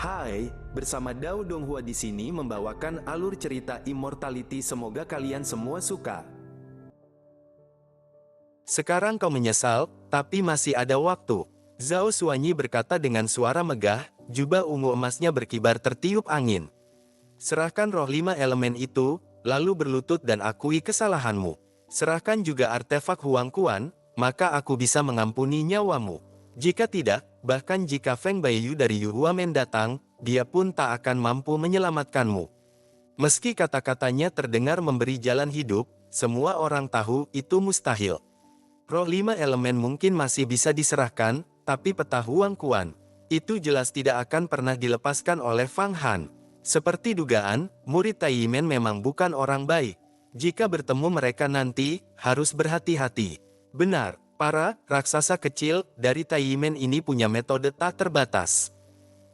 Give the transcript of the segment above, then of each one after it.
Hai, bersama Dao Donghua di sini membawakan alur cerita Immortality. Semoga kalian semua suka. Sekarang kau menyesal, tapi masih ada waktu. Zhao Xuanyi berkata dengan suara megah, jubah ungu emasnya berkibar tertiup angin. Serahkan roh 5 elemen itu, lalu berlutut dan akui kesalahanmu. Serahkan juga artefak Huang Quan, maka aku bisa mengampuni nyawamu. Jika tidak, bahkan jika Feng Baiyu dari Yuhuamen datang, dia pun tak akan mampu menyelamatkanmu. Meski kata-katanya terdengar memberi jalan hidup, semua orang tahu itu mustahil. Roh 5 elemen mungkin masih bisa diserahkan, tapi peta Huang Quan, itu jelas tidak akan pernah dilepaskan oleh Fang Han. Seperti dugaan, murid Taiyimen memang bukan orang baik. Jika bertemu mereka nanti, harus berhati-hati. Benar. Para raksasa kecil dari Taiyimen ini punya metode tak terbatas.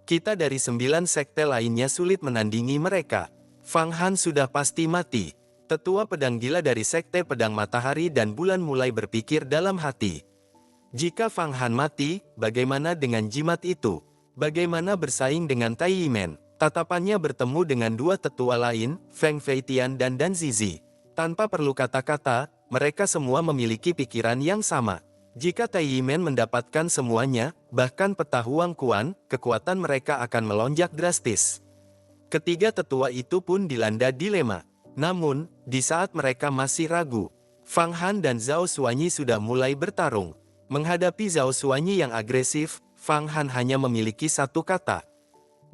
Kita dari 9 sekte lainnya sulit menandingi mereka. Fang Han sudah pasti mati. Tetua pedang gila dari sekte pedang matahari dan bulan mulai berpikir dalam hati. Jika Fang Han mati, bagaimana dengan jimat itu? Bagaimana bersaing dengan Taiyimen? Tatapannya bertemu dengan dua tetua lain, Feng Feitian dan Dan Zizi. Tanpa perlu kata-kata, mereka semua memiliki pikiran yang sama. Jika Taiyimen mendapatkan semuanya, bahkan peta Huang Quan, kekuatan mereka akan melonjak drastis. Ketiga tetua itu pun dilanda dilema. Namun, di saat mereka masih ragu, Fang Han dan Zhao Xuanyi sudah mulai bertarung. Menghadapi Zhao Xuanyi yang agresif, Fang Han hanya memiliki satu kata.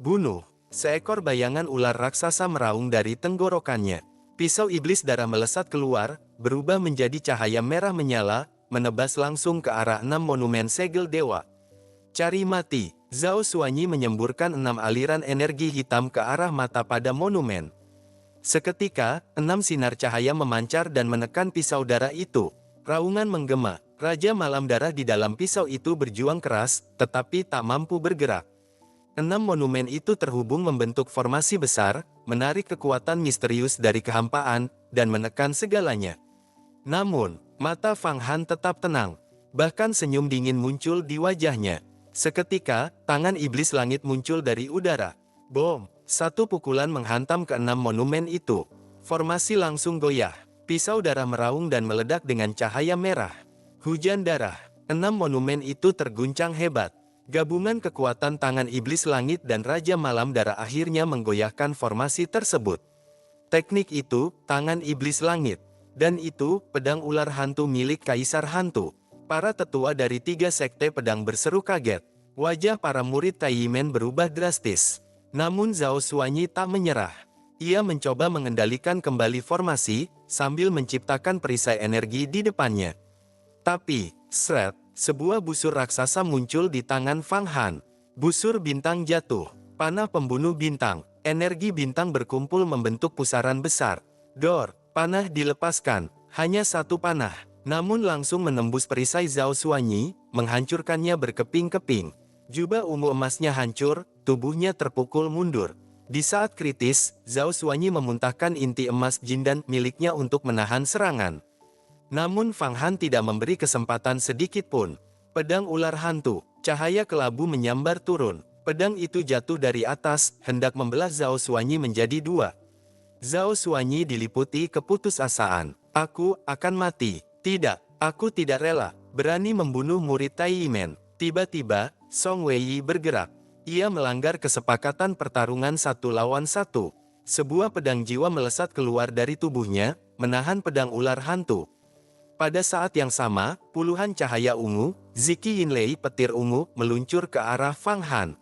Bunuh. Seekor bayangan ular raksasa meraung dari tenggorokannya. Pisau iblis darah melesat keluar, berubah menjadi cahaya merah menyala, menebas langsung ke arah 6 monumen segel dewa. Cari mati. Zhao Xuanyi menyemburkan 6 aliran energi hitam ke arah mata pada monumen. Seketika, 6 sinar cahaya memancar dan menekan pisau darah itu. Raungan menggema. Raja Malam Darah di dalam pisau itu berjuang keras, tetapi tak mampu bergerak. 6 monumen itu terhubung membentuk formasi besar, menarik kekuatan misterius dari kehampaan, dan menekan segalanya. Namun, mata Fang Han tetap tenang. Bahkan senyum dingin muncul di wajahnya. Seketika, tangan iblis langit muncul dari udara. Bom! Satu pukulan menghantam ke 6 monumen itu. Formasi langsung goyah. Pisau darah meraung dan meledak dengan cahaya merah. Hujan darah. 6 monumen itu terguncang hebat. Gabungan kekuatan tangan iblis langit dan Raja Malam Darah akhirnya menggoyahkan formasi tersebut. Teknik itu, tangan iblis langit. Dan itu, pedang ular hantu milik Kaisar Hantu. Para tetua dari 3 sekte pedang berseru kaget. Wajah para murid Taiyimen berubah drastis. Namun Zhao Xuanyi tak menyerah. Ia mencoba mengendalikan kembali formasi, sambil menciptakan perisai energi di depannya. Tapi, sebuah busur raksasa muncul di tangan Fang Han. Busur bintang jatuh. Panah pembunuh bintang. Energi bintang berkumpul membentuk pusaran besar. Dor, panah dilepaskan. Hanya satu panah. Namun langsung menembus perisai Zhao Xuanyi, menghancurkannya berkeping-keping. Jubah ungu emasnya hancur, tubuhnya terpukul mundur. Di saat kritis, Zhao Xuanyi memuntahkan inti emas jindan miliknya untuk menahan serangan. Namun Fang Han tidak memberi kesempatan sedikit pun. Pedang ular hantu, cahaya kelabu menyambar turun. Pedang itu jatuh dari atas, hendak membelah Zhao Xuanyi menjadi 2. Zhao Xuanyi diliputi keputusasaan. Aku akan mati. Tidak, aku tidak rela. Berani membunuh murid Taiyimen. Tiba-tiba, Song Weiyi bergerak. Ia melanggar kesepakatan pertarungan 1 lawan 1. Sebuah pedang jiwa melesat keluar dari tubuhnya, menahan pedang ular hantu. Pada saat yang sama, puluhan cahaya ungu, Ziki Yinlei petir ungu, meluncur ke arah Fang Han.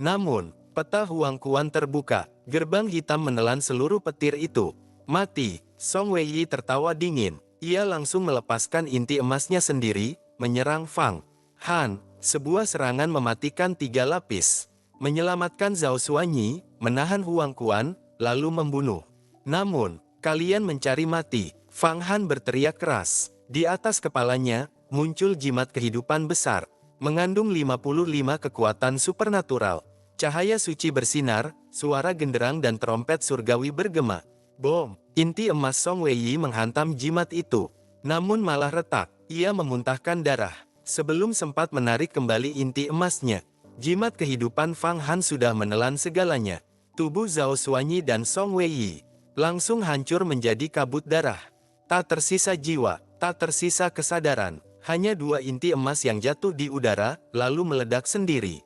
Namun, peta Huang Quan terbuka, gerbang hitam menelan seluruh petir itu. Mati, Song Weiyi tertawa dingin. Ia langsung melepaskan inti emasnya sendiri, menyerang Fang Han. Sebuah serangan mematikan 3 lapis. Menyelamatkan Zhao Xuanyi, menahan Huang Quan, lalu membunuh. Namun, kalian mencari mati. Fang Han berteriak keras. Di atas kepalanya, muncul jimat kehidupan besar. Mengandung 55 kekuatan supernatural. Cahaya suci bersinar, suara genderang dan trompet surgawi bergema. Bom! Inti emas Song Weiyi menghantam jimat itu. Namun malah retak. Ia memuntahkan darah. Sebelum sempat menarik kembali inti emasnya. Jimat kehidupan Fang Han sudah menelan segalanya. Tubuh Zhao Xuanyi dan Song Weiyi langsung hancur menjadi kabut darah. Tak tersisa jiwa, tak tersisa kesadaran. Hanya dua inti emas yang jatuh di udara, lalu meledak sendiri.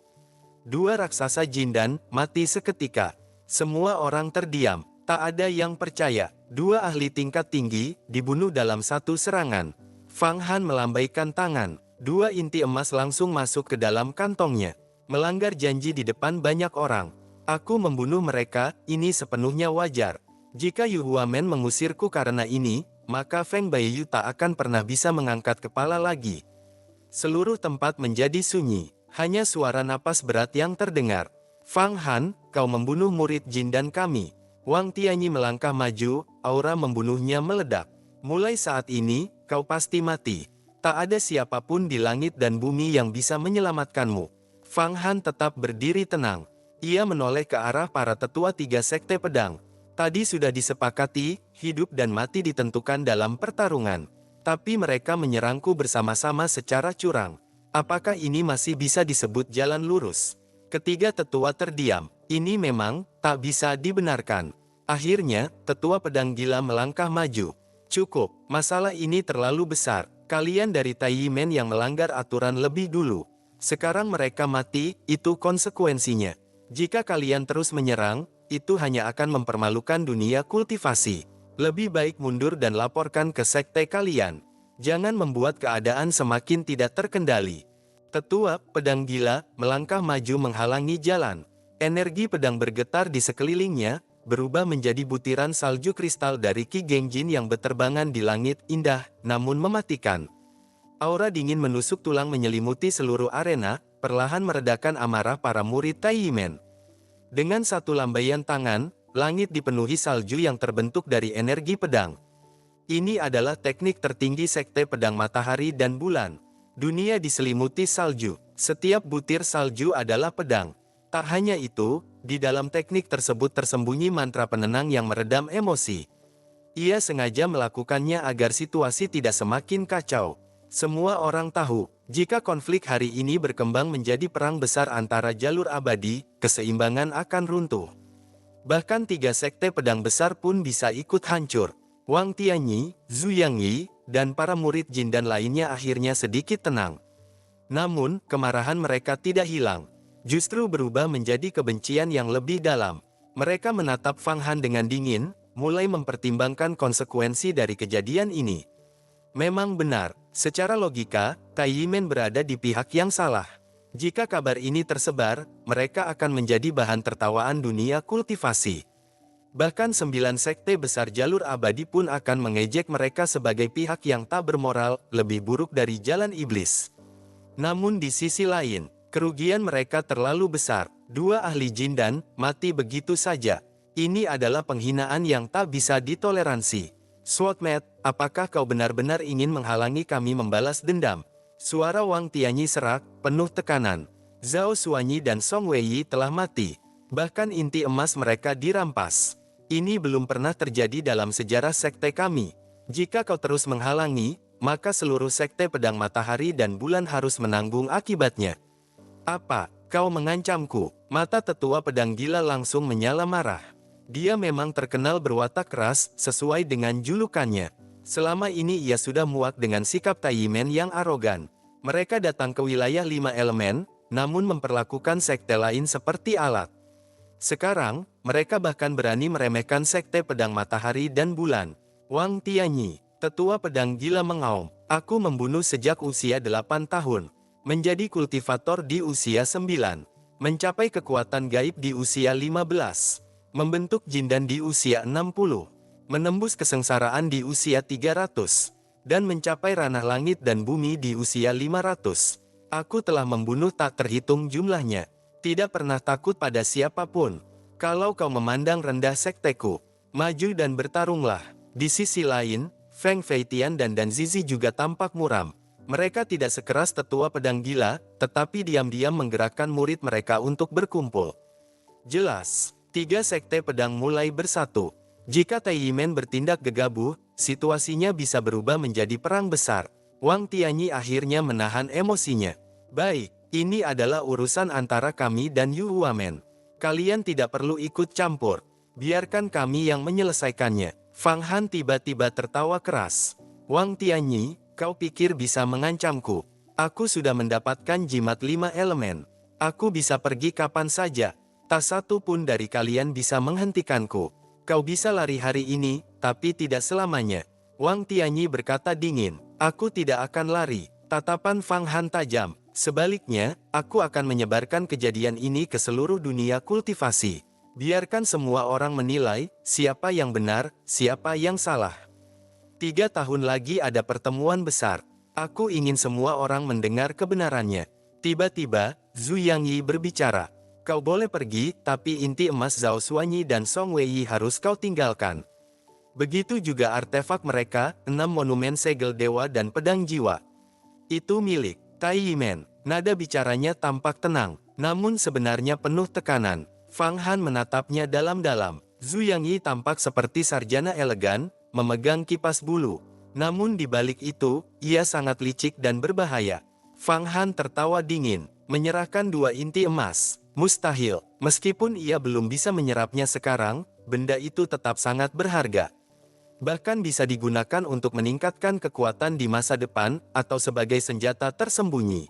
Dua raksasa Jindan mati seketika. Semua orang terdiam, tak ada yang percaya. Dua ahli tingkat tinggi dibunuh dalam satu serangan. Fang Han melambaikan tangan. Dua inti emas langsung masuk ke dalam kantongnya. Melanggar janji di depan banyak orang. Aku membunuh mereka, ini sepenuhnya wajar. Jika Yu Huamen mengusirku karena ini, maka Feng Baiyu tak akan pernah bisa mengangkat kepala lagi. Seluruh tempat menjadi sunyi. Hanya suara napas berat yang terdengar. Fang Han, kau membunuh murid Jindan kami. Wang Tianyi melangkah maju, aura membunuhnya meledak. Mulai saat ini, kau pasti mati. Tak ada siapapun di langit dan bumi yang bisa menyelamatkanmu. Fang Han tetap berdiri tenang. Ia menoleh ke arah para tetua tiga sekte pedang. Tadi sudah disepakati, hidup dan mati ditentukan dalam pertarungan. Tapi mereka menyerangku bersama-sama secara curang. Apakah ini masih bisa disebut jalan lurus? Ketiga tetua terdiam. Ini memang tak bisa dibenarkan. Akhirnya, tetua pedang gila melangkah maju. Cukup, masalah ini terlalu besar. Kalian dari Taiyimen yang melanggar aturan lebih dulu. Sekarang mereka mati, itu konsekuensinya. Jika kalian terus menyerang, itu hanya akan mempermalukan dunia kultivasi. Lebih baik mundur dan laporkan ke sekte kalian. Jangan membuat keadaan semakin tidak terkendali. Tetua pedang gila melangkah maju menghalangi jalan. Energi pedang bergetar di sekelilingnya, berubah menjadi butiran salju kristal dari Qi Gengjin yang berterbangan di langit indah, namun mematikan. Aura dingin menusuk tulang menyelimuti seluruh arena, perlahan meredakan amarah para murid Taiyimen. Dengan satu lambaian tangan, langit dipenuhi salju yang terbentuk dari energi pedang. Ini adalah teknik tertinggi sekte pedang matahari dan bulan. Dunia diselimuti salju. Setiap butir salju adalah pedang. Tak hanya itu, di dalam teknik tersebut tersembunyi mantra penenang yang meredam emosi. Ia sengaja melakukannya agar situasi tidak semakin kacau. Semua orang tahu, jika konflik hari ini berkembang menjadi perang besar antara jalur abadi, keseimbangan akan runtuh. Bahkan tiga sekte pedang besar pun bisa ikut hancur. Wang Tianyi, Zhu Yangyi, dan para murid Jindan lainnya akhirnya sedikit tenang. Namun, kemarahan mereka tidak hilang. Justru berubah menjadi kebencian yang lebih dalam. Mereka menatap Fang Han dengan dingin, mulai mempertimbangkan konsekuensi dari kejadian ini. Memang benar, secara logika, Taiyimen berada di pihak yang salah. Jika kabar ini tersebar, mereka akan menjadi bahan tertawaan dunia kultivasi. Bahkan 9 sekte besar jalur abadi pun akan mengejek mereka sebagai pihak yang tak bermoral, lebih buruk dari jalan iblis. Namun di sisi lain, kerugian mereka terlalu besar. Dua ahli Jindan mati begitu saja. Ini adalah penghinaan yang tak bisa ditoleransi. Swordmat, apakah kau benar-benar ingin menghalangi kami membalas dendam? Suara Wang Tianyi serak, penuh tekanan. Zhao Xuanyi dan Song Weiyi telah mati. Bahkan inti emas mereka dirampas. Ini belum pernah terjadi dalam sejarah sekte kami. Jika kau terus menghalangi, maka seluruh sekte pedang matahari dan bulan harus menanggung akibatnya. Apa, kau mengancamku? Mata tetua pedang gila langsung menyala marah. Dia memang terkenal berwatak keras, sesuai dengan julukannya. Selama ini ia sudah muak dengan sikap Taiyimen yang arogan. Mereka datang ke wilayah 5 elemen, namun memperlakukan sekte lain seperti alat. Sekarang, mereka bahkan berani meremehkan sekte pedang matahari dan bulan. Wang Tianyi, tetua pedang gila mengaum, aku membunuh sejak usia 8 tahun. Menjadi kultivator di usia 9. Mencapai kekuatan gaib di usia 15. Membentuk Jindan di usia 60, menembus kesengsaraan di usia 300, dan mencapai ranah langit dan bumi di usia 500. Aku telah membunuh tak terhitung jumlahnya, tidak pernah takut pada siapapun. Kalau kau memandang rendah sekteku, maju dan bertarunglah. Di sisi lain, Feng Feitian dan Dan Zizi juga tampak muram. Mereka tidak sekeras tetua pedang gila, tetapi diam-diam menggerakkan murid mereka untuk berkumpul. Jelas. 3 sekte pedang mulai bersatu. Jika Taiyimen bertindak gegabah, situasinya bisa berubah menjadi perang besar. Wang Tianyi akhirnya menahan emosinya. Baik, Ini adalah urusan antara kami dan Yu Huamen. Kalian tidak perlu ikut campur. Biarkan kami yang menyelesaikannya. Fang Han tiba-tiba tertawa keras. Wang Tianyi, kau pikir bisa mengancamku? Aku sudah mendapatkan jimat 5 elemen. Aku bisa pergi kapan saja. Tak satu pun dari kalian bisa menghentikanku. Kau bisa lari hari ini, tapi tidak selamanya. Wang Tianyi berkata dingin. Aku tidak akan lari. Tatapan Fang Han tajam. Sebaliknya, aku akan menyebarkan kejadian ini ke seluruh dunia kultivasi. Biarkan semua orang menilai, siapa yang benar, siapa yang salah. 3 tahun lagi ada pertemuan besar. Aku ingin semua orang mendengar kebenarannya. Tiba-tiba, Zhu Yangyi berbicara. Kau boleh pergi, tapi inti emas Zhao Xuanyi dan Song Weiyi harus kau tinggalkan. Begitu juga artefak mereka, 6 monumen segel dewa dan pedang jiwa. Itu milik Tai Yimen. Nada bicaranya tampak tenang, namun sebenarnya penuh tekanan. Fang Han menatapnya dalam-dalam. Zhu Yangyi tampak seperti sarjana elegan, memegang kipas bulu. Namun di balik itu, ia sangat licik dan berbahaya. Fang Han tertawa dingin, menyerahkan 2 inti emas. Mustahil, meskipun ia belum bisa menyerapnya sekarang, benda itu tetap sangat berharga. Bahkan bisa digunakan untuk meningkatkan kekuatan di masa depan, atau sebagai senjata tersembunyi.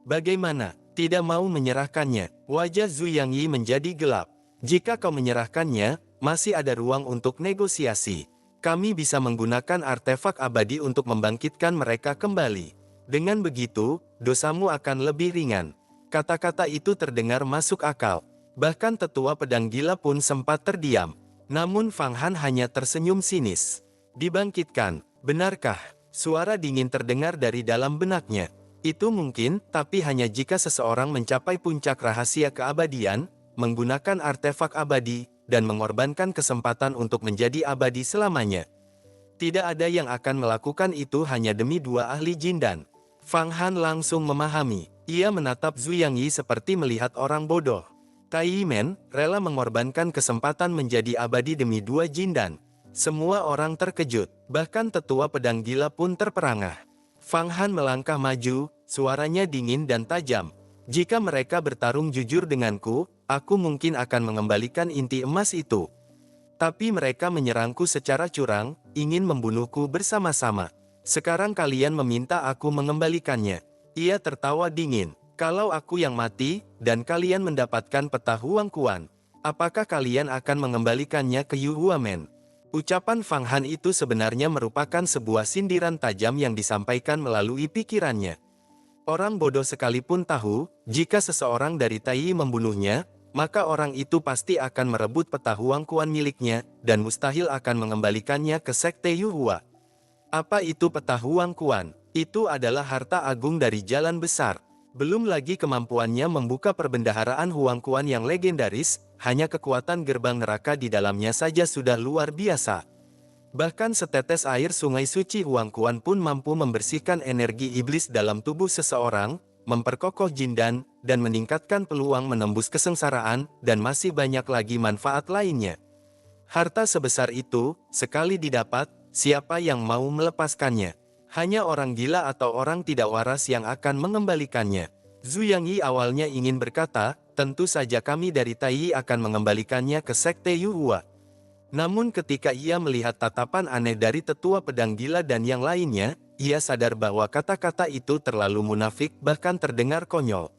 Bagaimana? Tidak mau menyerahkannya? Wajah Zhu Yangyi menjadi gelap. Jika kau menyerahkannya, masih ada ruang untuk negosiasi. Kami bisa menggunakan artefak abadi untuk membangkitkan mereka kembali. Dengan begitu, dosamu akan lebih ringan. Kata-kata itu terdengar masuk akal. Bahkan tetua pedang gila pun sempat terdiam. Namun Fang Han hanya tersenyum sinis. Dibangkitkan, benarkah? Suara dingin terdengar dari dalam benaknya. Itu mungkin, tapi hanya jika seseorang mencapai puncak rahasia keabadian, menggunakan artefak abadi, dan mengorbankan kesempatan untuk menjadi abadi selamanya. Tidak ada yang akan melakukan itu hanya demi 2 ahli jindan. Fang Han langsung memahami. Ia menatap Zhu Yangyi seperti melihat orang bodoh. Tai Yimen rela mengorbankan kesempatan menjadi abadi demi 2 jindan. Semua orang terkejut, bahkan tetua pedang gila pun terperangah. Fang Han melangkah maju, suaranya dingin dan tajam. Jika mereka bertarung jujur denganku, aku mungkin akan mengembalikan inti emas itu. Tapi mereka menyerangku secara curang, ingin membunuhku bersama-sama. Sekarang kalian meminta aku mengembalikannya. Ia tertawa dingin. Kalau aku yang mati, dan kalian mendapatkan peta Huang Quan, apakah kalian akan mengembalikannya ke Yu Huamen? Ucapan Fang Han itu sebenarnya merupakan sebuah sindiran tajam yang disampaikan melalui pikirannya. Orang bodoh sekalipun tahu, jika seseorang dari Tai membunuhnya, maka orang itu pasti akan merebut peta Huang Quan miliknya, dan mustahil akan mengembalikannya ke Sekte Yu Hua. Apa itu peta Huang Quan? Itu adalah harta agung dari jalan besar. Belum lagi kemampuannya membuka perbendaharaan Huang Quan yang legendaris, hanya kekuatan gerbang neraka di dalamnya saja sudah luar biasa. Bahkan setetes air sungai suci Huang Quan pun mampu membersihkan energi iblis dalam tubuh seseorang, memperkokoh jindan, dan meningkatkan peluang menembus kesengsaraan, dan masih banyak lagi manfaat lainnya. Harta sebesar itu, sekali didapat, siapa yang mau melepaskannya? Hanya orang gila atau orang tidak waras yang akan mengembalikannya. Zhu Yangyi awalnya ingin berkata, tentu saja kami dari Tai akan mengembalikannya ke Sekte Yu Hua. Namun ketika ia melihat tatapan aneh dari tetua pedang gila dan yang lainnya, ia sadar bahwa kata-kata itu terlalu munafik bahkan terdengar konyol.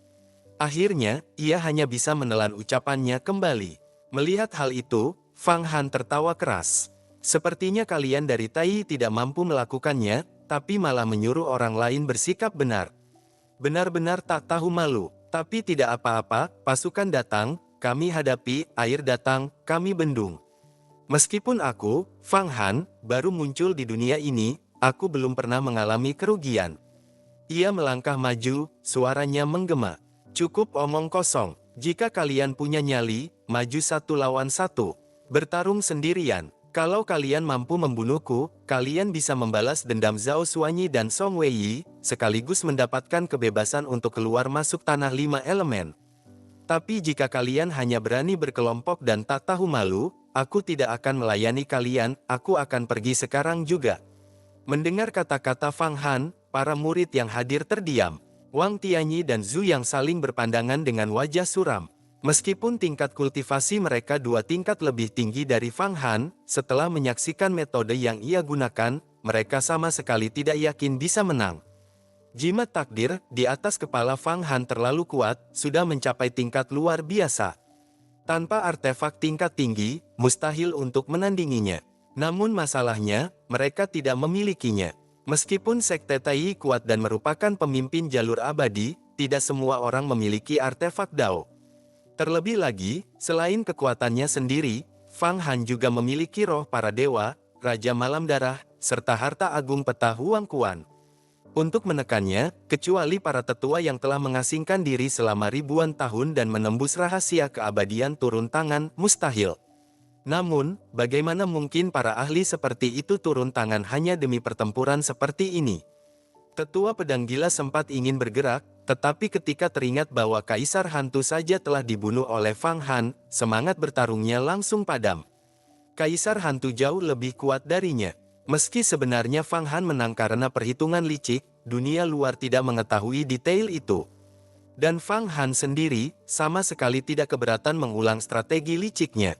Akhirnya, ia hanya bisa menelan ucapannya kembali. Melihat hal itu, Fang Han tertawa keras. Sepertinya kalian dari Tai tidak mampu melakukannya, tapi malah menyuruh orang lain bersikap benar. Benar-benar tak tahu malu. Tapi tidak apa-apa, pasukan datang, kami hadapi, air datang, kami bendung. Meskipun aku, Fang Han, baru muncul di dunia ini, aku belum pernah mengalami kerugian. Ia melangkah maju, suaranya menggema. Cukup omong kosong, jika kalian punya nyali, maju 1 lawan 1. Bertarung sendirian. Kalau kalian mampu membunuhku, kalian bisa membalas dendam Zhao Xuanyi dan Song Weiyi, sekaligus mendapatkan kebebasan untuk keluar masuk tanah 5 elemen. Tapi jika kalian hanya berani berkelompok dan tak tahu malu, aku tidak akan melayani kalian, aku akan pergi sekarang juga. Mendengar kata-kata Fang Han, para murid yang hadir terdiam. Wang Tianyi dan Zhu yang saling berpandangan dengan wajah suram. Meskipun tingkat kultivasi mereka 2 tingkat lebih tinggi dari Fang Han, setelah menyaksikan metode yang ia gunakan, mereka sama sekali tidak yakin bisa menang. Jimat takdir di atas kepala Fang Han terlalu kuat, sudah mencapai tingkat luar biasa. Tanpa artefak tingkat tinggi, mustahil untuk menandinginya. Namun masalahnya, mereka tidak memilikinya. Meskipun Sekte Tai kuat dan merupakan pemimpin jalur abadi, tidak semua orang memiliki artefak Dao. Terlebih lagi, selain kekuatannya sendiri, Fang Han juga memiliki roh para dewa, Raja Malam Darah, serta harta agung peta Huang Quan. Untuk menekannya, kecuali para tetua yang telah mengasingkan diri selama ribuan tahun dan menembus rahasia keabadian turun tangan, mustahil. Namun, bagaimana mungkin para ahli seperti itu turun tangan hanya demi pertempuran seperti ini? Tetua pedang gila sempat ingin bergerak, tetapi ketika teringat bahwa Kaisar Hantu saja telah dibunuh oleh Fang Han, semangat bertarungnya langsung padam. Kaisar Hantu jauh lebih kuat darinya. Meski sebenarnya Fang Han menang karena perhitungan licik, dunia luar tidak mengetahui detail itu. Dan Fang Han sendiri, sama sekali tidak keberatan mengulang strategi liciknya.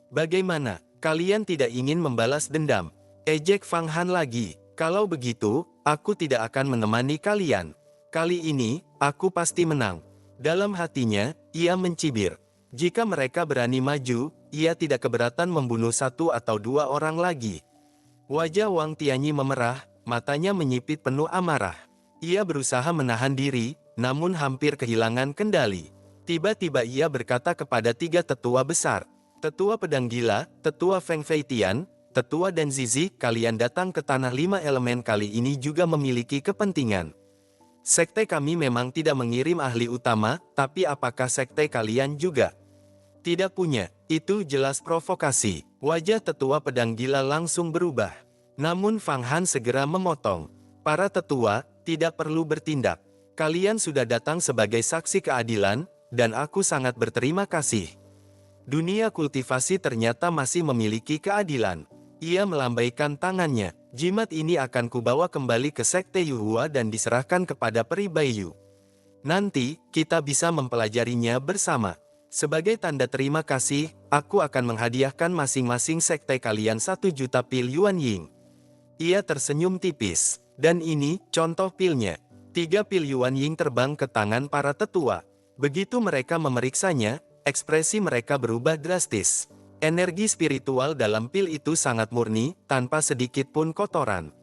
Bagaimana, kalian tidak ingin membalas dendam? Ejek Fang Han lagi. Kalau begitu, aku tidak akan menemani kalian. Kali ini, aku pasti menang. Dalam hatinya, ia mencibir. Jika mereka berani maju, ia tidak keberatan membunuh 1 atau 2 orang lagi. Wajah Wang Tianyi memerah, matanya menyipit penuh amarah. Ia berusaha menahan diri, namun hampir kehilangan kendali. Tiba-tiba ia berkata kepada 3 tetua besar. Tetua Pedang Gila, Tetua Feng Feitian, Tetua dan Zizi, kalian datang ke Tanah 5 Elemen kali ini juga memiliki kepentingan. Sekte kami memang tidak mengirim ahli utama, tapi apakah sekte kalian juga? Tidak punya, itu jelas provokasi. Wajah Tetua Pedang Gila langsung berubah. Namun Fang Han segera memotong. Para tetua, tidak perlu bertindak. Kalian sudah datang sebagai saksi keadilan, dan aku sangat berterima kasih. Dunia kultivasi ternyata masih memiliki keadilan. Ia melambaikan tangannya. Jimat ini akan kubawa kembali ke Sekte Yuhua dan diserahkan kepada Peri Baiyu. Nanti, kita bisa mempelajarinya bersama. Sebagai tanda terima kasih, aku akan menghadiahkan masing-masing sekte kalian 1 juta pil Yuan Ying. Ia tersenyum tipis. Dan ini, contoh pilnya. 3 pil Yuan Ying terbang ke tangan para tetua. Begitu mereka memeriksanya, ekspresi mereka berubah drastis. Energi spiritual dalam pil itu sangat murni, tanpa sedikit pun kotoran.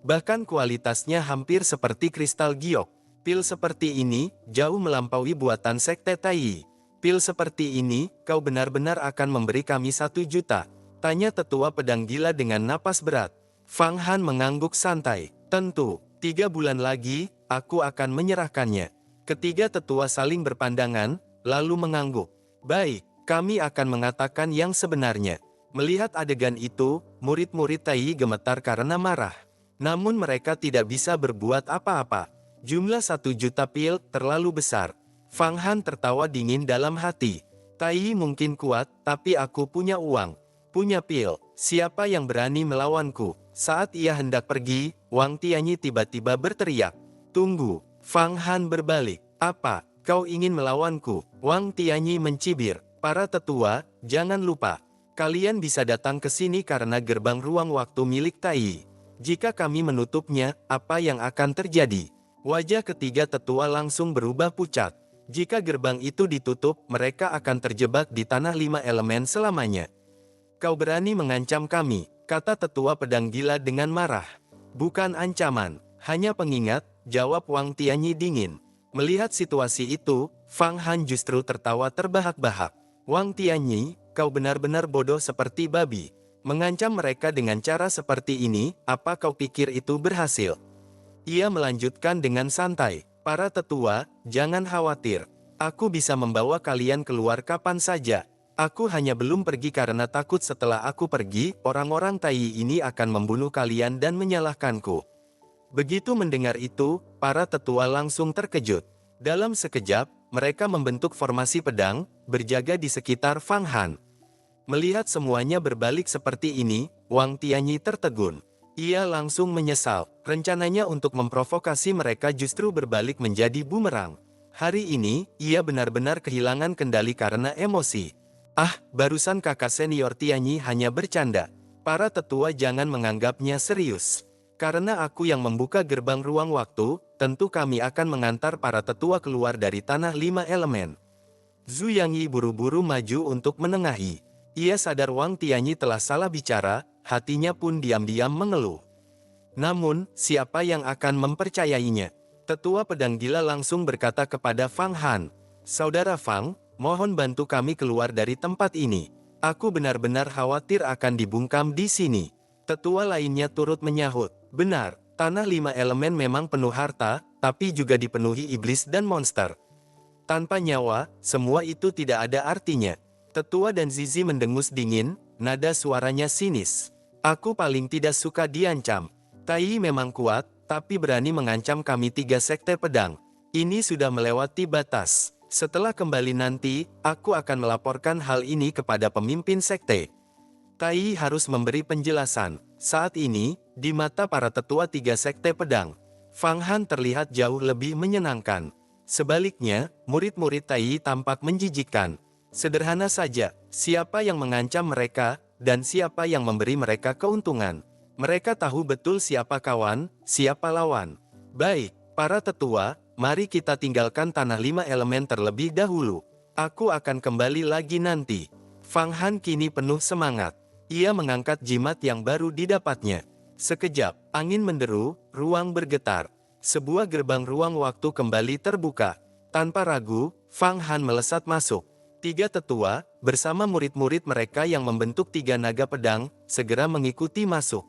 Bahkan kualitasnya hampir seperti kristal giok. Pil seperti ini, jauh melampaui buatan Sekte Tai. Pil seperti ini, kau benar-benar akan memberi kami 1 juta? Tanya Tetua Pedang Gila dengan napas berat. Fang Han mengangguk santai. Tentu, 3 bulan lagi, aku akan menyerahkannya. Ketiga tetua saling berpandangan, lalu mengangguk. Baik, kami akan mengatakan yang sebenarnya. Melihat adegan itu, murid-murid Tai gemetar karena marah. Namun mereka tidak bisa berbuat apa-apa. Jumlah 1 juta pil terlalu besar. Fang Han tertawa dingin dalam hati. Tai mungkin kuat, tapi aku punya uang. Punya pil, siapa yang berani melawanku? Saat ia hendak pergi, Wang Tianyi tiba-tiba berteriak. Tunggu, Fang Han berbalik. Apa? Kau ingin melawanku? Wang Tianyi mencibir. Para tetua, jangan lupa. Kalian bisa datang ke sini karena gerbang ruang waktu milik Tai. Jika kami menutupnya, apa yang akan terjadi? Wajah ketiga tetua langsung berubah pucat. Jika gerbang itu ditutup, mereka akan terjebak di Tanah 5 Elemen selamanya. Kau berani mengancam kami, kata Tetua Pedang Gila dengan marah. Bukan ancaman, hanya pengingat, jawab Wang Tianyi dingin. Melihat situasi itu, Fang Han justru tertawa terbahak-bahak. Wang Tianyi, kau benar-benar bodoh seperti babi. Mengancam mereka dengan cara seperti ini, apa kau pikir itu berhasil? Ia melanjutkan dengan santai. Para tetua, jangan khawatir. Aku bisa membawa kalian keluar kapan saja. Aku hanya belum pergi karena takut setelah aku pergi, orang-orang Tai ini akan membunuh kalian dan menyalahkanku. Begitu mendengar itu, para tetua langsung terkejut. Dalam sekejap, mereka membentuk formasi pedang, berjaga di sekitar Fang Han. Melihat semuanya berbalik seperti ini, Wang Tianyi tertegun. Ia langsung menyesal. Rencananya untuk memprovokasi mereka justru berbalik menjadi bumerang. Hari ini, ia benar-benar kehilangan kendali karena emosi. Ah, barusan kakak senior Tianyi hanya bercanda. Para tetua jangan menganggapnya serius. Karena aku yang membuka gerbang ruang waktu, tentu kami akan mengantar para tetua keluar dari tanah 5 elemen. Zhu Yangyi buru-buru maju untuk menengahi. Ia sadar Wang Tianyi telah salah bicara, hatinya pun diam-diam mengeluh. Namun, siapa yang akan mempercayainya? Tetua pedang gila langsung berkata kepada Fang Han, "Saudara Fang, mohon bantu kami keluar dari tempat ini. Aku benar-benar khawatir akan dibungkam di sini." Tetua lainnya turut menyahut, "Benar, tanah 5 elemen memang penuh harta, tapi juga dipenuhi iblis dan monster. Tanpa nyawa, semua itu tidak ada artinya." Tetua dan Zizi mendengus dingin, nada suaranya sinis. "Aku paling tidak suka diancam. Tai memang kuat, tapi berani mengancam kami 3 sekte pedang. Ini sudah melewati batas. Setelah kembali nanti, aku akan melaporkan hal ini kepada pemimpin sekte." Tai harus memberi penjelasan. Saat ini, di mata para tetua 3 sekte pedang, Fang Han terlihat jauh lebih menyenangkan. Sebaliknya, murid-murid Tai tampak menjijikkan. Sederhana saja, siapa yang mengancam mereka, dan siapa yang memberi mereka keuntungan. Mereka tahu betul siapa kawan, siapa lawan. Baik, para tetua, mari kita tinggalkan tanah 5 elemen terlebih dahulu. Aku akan kembali lagi nanti. Fang Han kini penuh semangat. Ia mengangkat jimat yang baru didapatnya. Sekejap, angin menderu, ruang bergetar. Sebuah gerbang ruang waktu kembali terbuka. Tanpa ragu, Fang Han melesat masuk. 3 tetua, bersama murid-murid mereka yang membentuk 3 naga pedang, segera mengikuti masuk.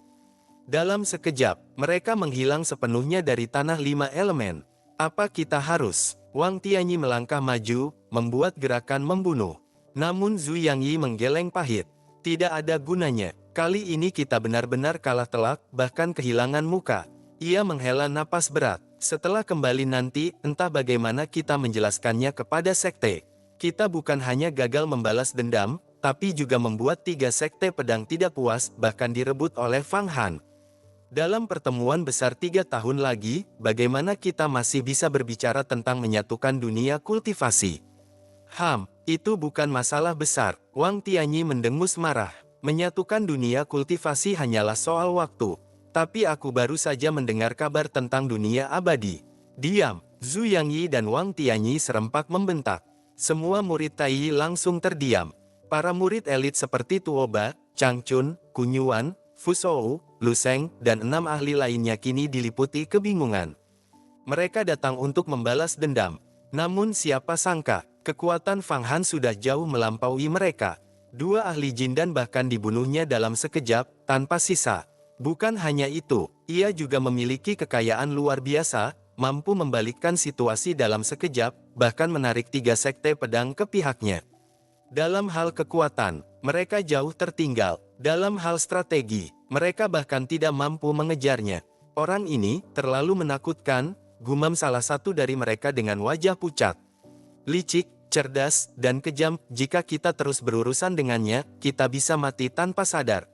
Dalam sekejap, mereka menghilang sepenuhnya dari tanah 5 elemen. Apa kita harus? Wang Tianyi melangkah maju, membuat gerakan membunuh. Namun Zhu Yangyi menggeleng pahit. Tidak ada gunanya. Kali ini kita benar-benar kalah telak, bahkan kehilangan muka. Ia menghela napas berat. Setelah kembali nanti, entah bagaimana kita menjelaskannya kepada sekte. Kita bukan hanya gagal membalas dendam, tapi juga membuat 3 sekte pedang tidak puas, bahkan direbut oleh Fang Han. Dalam pertemuan besar 3 tahun lagi, bagaimana kita masih bisa berbicara tentang menyatukan dunia kultivasi? Itu bukan masalah besar. Wang Tianyi mendengus marah. Menyatukan dunia kultivasi hanyalah soal waktu. Tapi aku baru saja mendengar kabar tentang dunia abadi. Diam! Zhu Yangyi dan Wang Tianyi serempak membentak. Semua murid Tai langsung terdiam. Para murid elit seperti Tuoba, Changchun, Kunyuan, Fusou, Luseng, dan 6 ahli lainnya kini diliputi kebingungan. Mereka datang untuk membalas dendam. Namun siapa sangka, kekuatan Fang Han sudah jauh melampaui mereka. 2 ahli jin dan bahkan dibunuhnya dalam sekejap, tanpa sisa. Bukan hanya itu, ia juga memiliki kekayaan luar biasa, mampu membalikkan situasi dalam sekejap, bahkan menarik 3 sekte pedang ke pihaknya. Dalam hal kekuatan, mereka jauh tertinggal. Dalam hal strategi, mereka bahkan tidak mampu mengejarnya. Orang ini terlalu menakutkan, gumam salah satu dari mereka dengan wajah pucat. Licik, cerdas, dan kejam. Jika kita terus berurusan dengannya, kita bisa mati tanpa sadar.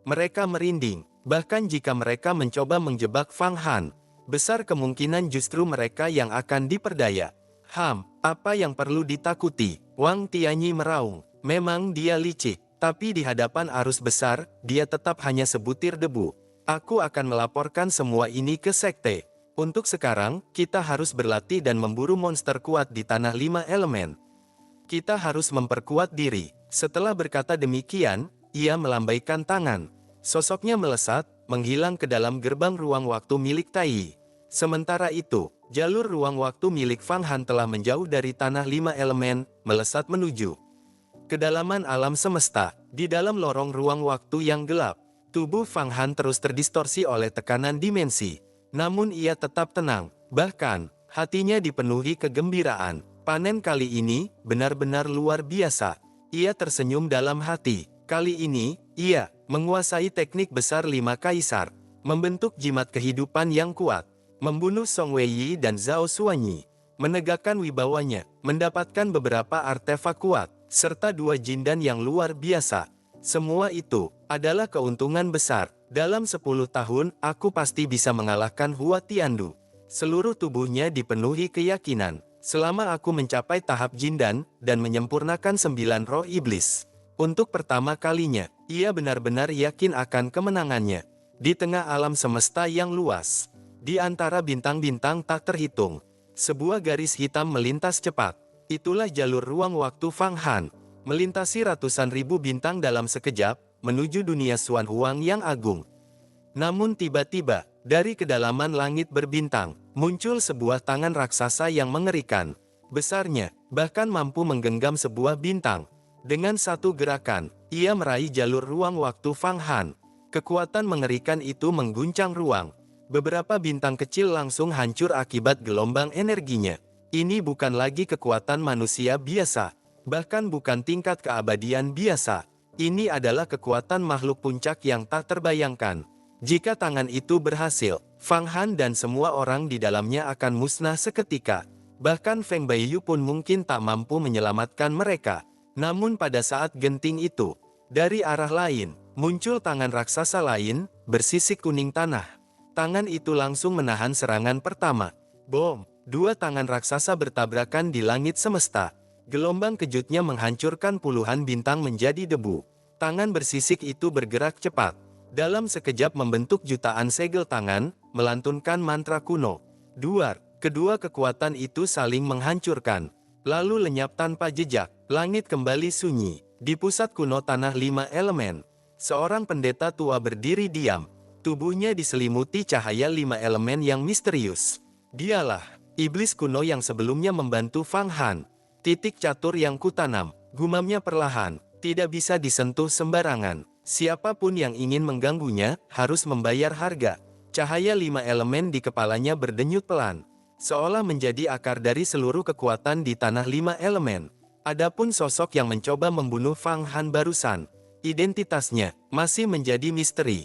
Mereka merinding. Bahkan jika mereka mencoba menjebak Fang Han, besar kemungkinan justru mereka yang akan diperdaya. Apa yang perlu ditakuti? Wang Tianyi meraung. Memang dia licik, tapi di hadapan arus besar, dia tetap hanya sebutir debu. Aku akan melaporkan semua ini ke sekte. Untuk sekarang, kita harus berlatih dan memburu monster kuat di tanah 5 elemen. Kita harus memperkuat diri. Setelah berkata demikian, ia melambaikan tangan. Sosoknya melesat, menghilang ke dalam gerbang ruang waktu milik Tai. Sementara itu, jalur ruang waktu milik Fang Han telah menjauh dari tanah 5 elemen, melesat menuju kedalaman alam semesta. Di dalam lorong ruang waktu yang gelap, tubuh Fang Han terus terdistorsi oleh tekanan dimensi. Namun ia tetap tenang, bahkan hatinya dipenuhi kegembiraan. Panen kali ini benar-benar luar biasa. Ia tersenyum dalam hati. Kali ini, ia menguasai teknik besar 5 kaisar, membentuk jimat kehidupan yang kuat, membunuh Song Weiyi dan Zhao Xuanyi, menegakkan wibawanya, mendapatkan beberapa artefak kuat, serta 2 jindan yang luar biasa. Semua itu adalah keuntungan besar. Dalam 10 tahun, aku pasti bisa mengalahkan Hua Tiandu. Seluruh tubuhnya dipenuhi keyakinan. Selama aku mencapai tahap Jindan dan menyempurnakan 9 roh iblis. Untuk pertama kalinya, ia benar-benar yakin akan kemenangannya. Di tengah alam semesta yang luas, di antara bintang-bintang tak terhitung, sebuah garis hitam melintas cepat. Itulah jalur ruang waktu Fang Han, melintasi ratusan ribu bintang dalam sekejap, menuju dunia Xuan Huang yang agung. Namun tiba-tiba, dari kedalaman langit berbintang, muncul sebuah tangan raksasa yang mengerikan. Besarnya, bahkan mampu menggenggam sebuah bintang. Dengan satu gerakan, ia meraih jalur ruang waktu Fang Han. Kekuatan mengerikan itu mengguncang ruang. Beberapa bintang kecil langsung hancur akibat gelombang energinya. Ini bukan lagi kekuatan manusia biasa, bahkan bukan tingkat keabadian biasa. Ini adalah kekuatan makhluk puncak yang tak terbayangkan. Jika tangan itu berhasil, Fang Han dan semua orang di dalamnya akan musnah seketika. Bahkan Feng Baiyu pun mungkin tak mampu menyelamatkan mereka. Namun pada saat genting itu, dari arah lain, muncul tangan raksasa lain, bersisik kuning tanah. Tangan itu langsung menahan serangan pertama. Bom! Dua tangan raksasa bertabrakan di langit semesta. Gelombang kejutnya menghancurkan puluhan bintang menjadi debu. Tangan bersisik itu bergerak cepat. Dalam sekejap membentuk jutaan segel tangan, melantunkan mantra kuno. Duar! Kedua kekuatan itu saling menghancurkan. Lalu lenyap tanpa jejak. Langit kembali sunyi. Di pusat kuno tanah 5 elemen, seorang pendeta tua berdiri diam. Tubuhnya diselimuti cahaya 5 elemen yang misterius. Dialah iblis kuno yang sebelumnya membantu Fang Han. Titik catur yang kutanam, gumamnya perlahan, tidak bisa disentuh sembarangan. Siapapun yang ingin mengganggunya, harus membayar harga. Cahaya 5 elemen di kepalanya berdenyut pelan, seolah menjadi akar dari seluruh kekuatan di tanah 5 elemen. Adapun sosok yang mencoba membunuh Fang Han barusan, identitasnya masih menjadi misteri.